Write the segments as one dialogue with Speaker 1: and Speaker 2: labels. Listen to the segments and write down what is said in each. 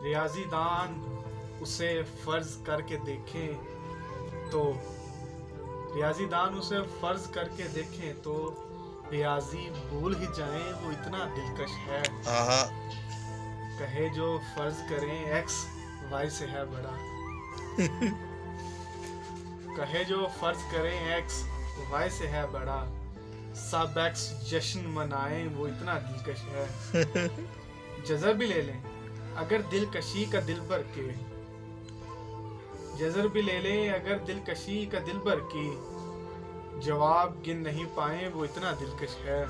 Speaker 1: रियाजीदान उसे फर्ज करके देखें तो रियाजीदान उसे फर्ज करके देखें तो रियाजी भूल ही जाएं, वो इतना दिलकश है। कहे जो फर्ज करें एक्स वाई से है बड़ा कहे जो फर्ज करें एक्स वाई से है बड़ा, सब एक्स जश्न मनाएं, वो इतना दिलकश है। जज़र भी ले लें अगर दिलकशी का दिल भर के, जज़र भी ले लें अगर दिलकशी का दिल भर की, जवाब गिन नहीं पाए, वो इतना दिलकश है।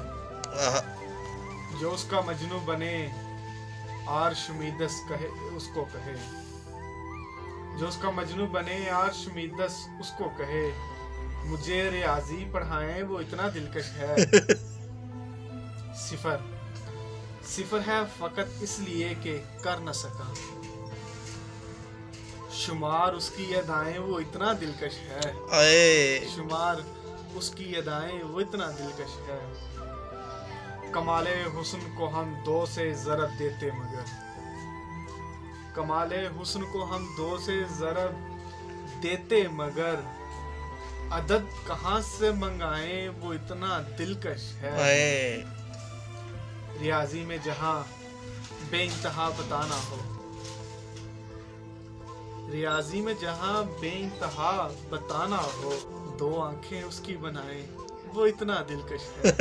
Speaker 1: जो उसका मजनू बने आर्श मीदस कहे उसको कहे, जो उसका मजनू बने आर्श मीदस उसको कहे, मुझे रियाजी पढ़ाएं, वो इतना दिलकश है। सिफर सिफर है फकत इसलिए कि कर न सका, शुमार उसकी अदाएं, वो इतना दिलकश है। शुमार उसकी अदाएं, वो इतना दिलकश है। कमाले हुस्न को हम दो से ज़रब देते मगर, कमाले हुस्न को हम दो से ज़रब देते मगर, अदद कहाँ से मंगाएं, वो इतना दिलकश है। रियाजी में जहां बेइंतहा बताना हो, रियाजी में जहां बेइंतहा बताना हो, दो आंखें उसकी बनाएं, वो इतना दिलकश है।